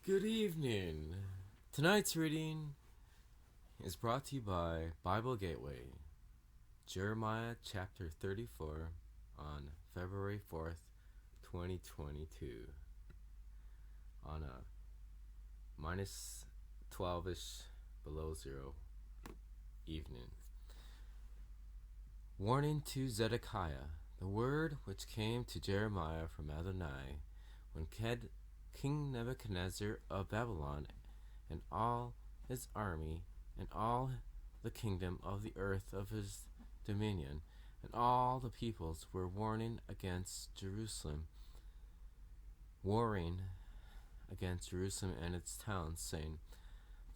Good evening. Tonight's reading is brought to you by Bible Gateway, Jeremiah chapter 34 on February 4th, 2022 on a minus 12-ish below zero evening. Warning to Zedekiah. The word which came to Jeremiah from Adonai when King Nebuchadnezzar of Babylon and all his army and all the kingdom of the earth of his dominion and all the peoples were warring against Jerusalem and its towns, saying,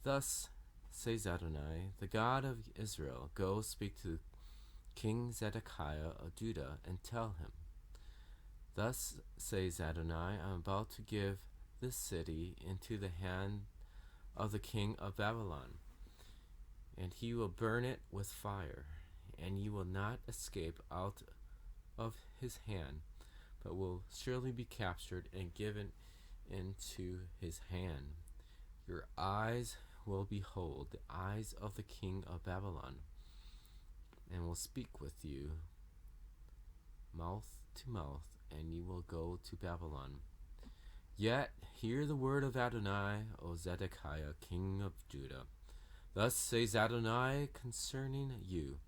Thus says Adonai, the God of Israel, Go speak to King Zedekiah of Judah and tell him, Thus says Adonai, I am about to give this city into the hand of the king of Babylon, and he will burn it with fire, and you will not escape out of his hand, but will surely be captured and given into his hand. Your eyes will behold the eyes of the king of Babylon, and will speak with you mouth to mouth, and you will go to Babylon. Yet hear the word of Adonai, O Zedekiah, king of Judah. Thus says Adonai concerning you,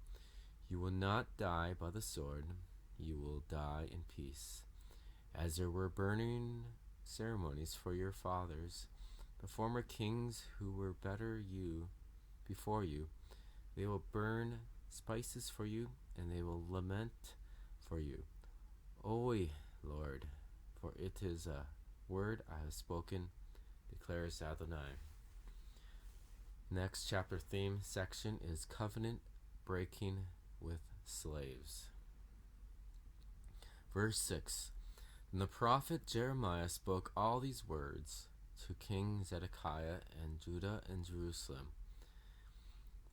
You will not die by the sword, you will die in peace. As there were burning ceremonies for your fathers, the former kings who were before you, they will burn spices for you, and they will lament for you. Oi, Lord, for it is a word I have spoken, declares Adonai. Next chapter theme section is covenant breaking with slaves. Verse 6. And the prophet Jeremiah spoke all these words to King Zedekiah and Judah and Jerusalem,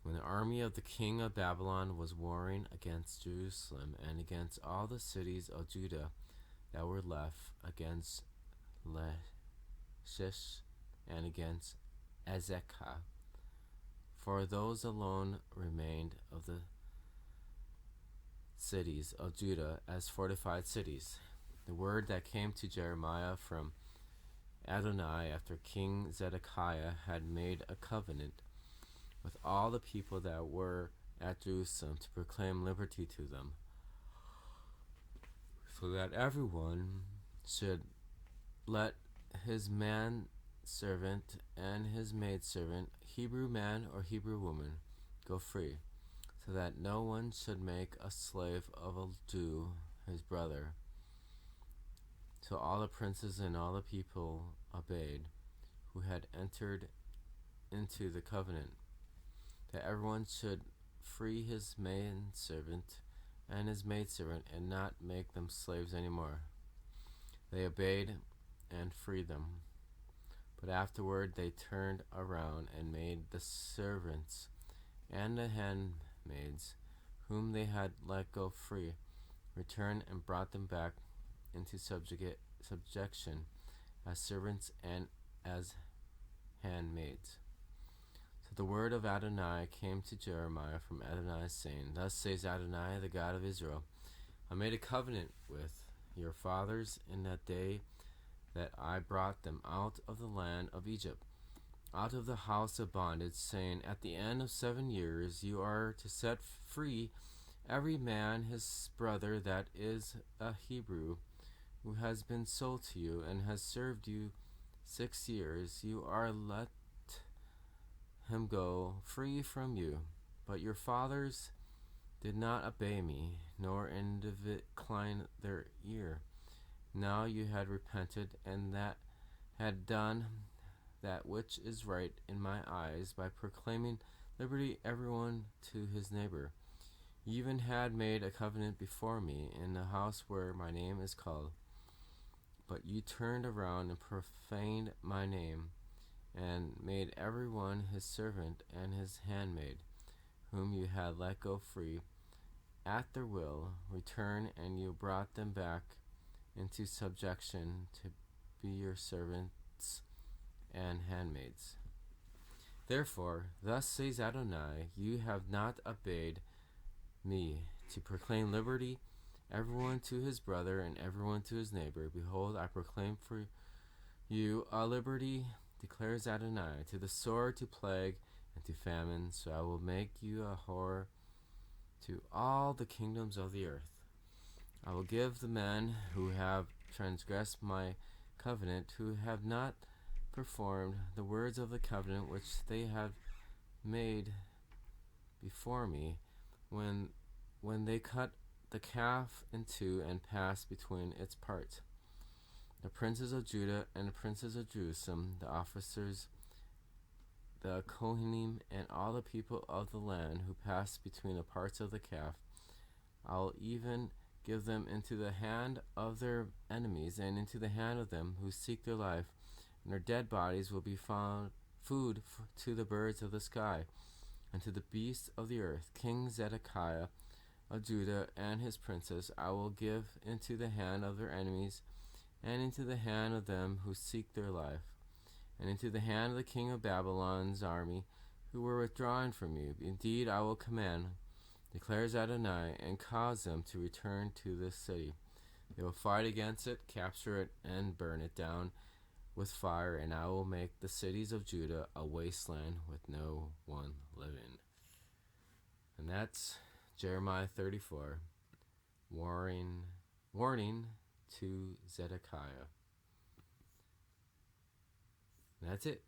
when the army of the king of Babylon was warring against Jerusalem and against all the cities of Judah that were left, against Lachish and against Azekah, for those alone remained of the cities of Judah as fortified cities. The word that came to Jeremiah from Adonai after King Zedekiah had made a covenant with all the people that were at Jerusalem to proclaim liberty to them, so that everyone should let his manservant and his maidservant, Hebrew man or Hebrew woman, go free, so that no one should make a slave of a Jew, his brother. So all the princes and all the people obeyed, who had entered into the covenant, that everyone should free his manservant and his maidservant, and not make them slaves any more. They obeyed and freed them. But afterward they turned around and made the servants and the handmaids, whom they had let go free, return and brought them back into subjection as servants and as handmaids. So the word of Adonai came to Jeremiah from Adonai, saying, Thus says Adonai, the God of Israel, I made a covenant with your fathers in that day that I brought them out of the land of Egypt, out of the house of bondage, saying, At the end of 7 years you are to set free every man his brother that is a Hebrew, who has been sold to you and has served you 6 years. You are let him go free from you. But your fathers did not obey me, nor incline their ear. Now you had repented, and that had done that which is right in my eyes, by proclaiming liberty everyone to his neighbor. You even had made a covenant before me in the house where my name is called. But you turned around and profaned my name, and made everyone his servant and his handmaid, whom you had let go free at their will, return, and you brought them back into subjection to be your servants and handmaids. Therefore, thus says Adonai, you have not obeyed me to proclaim liberty, everyone to his brother and everyone to his neighbor. Behold, I proclaim for you a liberty, declares Adonai, to the sword, to plague, and to famine. So I will make you a horror to all the kingdoms of the earth. I will give the men who have transgressed my covenant, who have not performed the words of the covenant which they have made before me, when they cut the calf in two and passed between its parts. The princes of Judah and the princes of Jerusalem, the officers, the Kohanim, and all the people of the land who passed between the parts of the calf, I will even give them into the hand of their enemies and into the hand of them who seek their life, and their dead bodies will be found food to the birds of the sky and to the beasts of the earth. King Zedekiah of Judah and his princes I will give into the hand of their enemies and into the hand of them who seek their life, and into the hand of the king of Babylon's army who were withdrawn from you. Indeed, I will command, declares Adonai, and cause them to return to this city. They will fight against it, capture it, and burn it down with fire, and I will make the cities of Judah a wasteland with no one living. And that's Jeremiah 34, warning to Zedekiah. And that's it.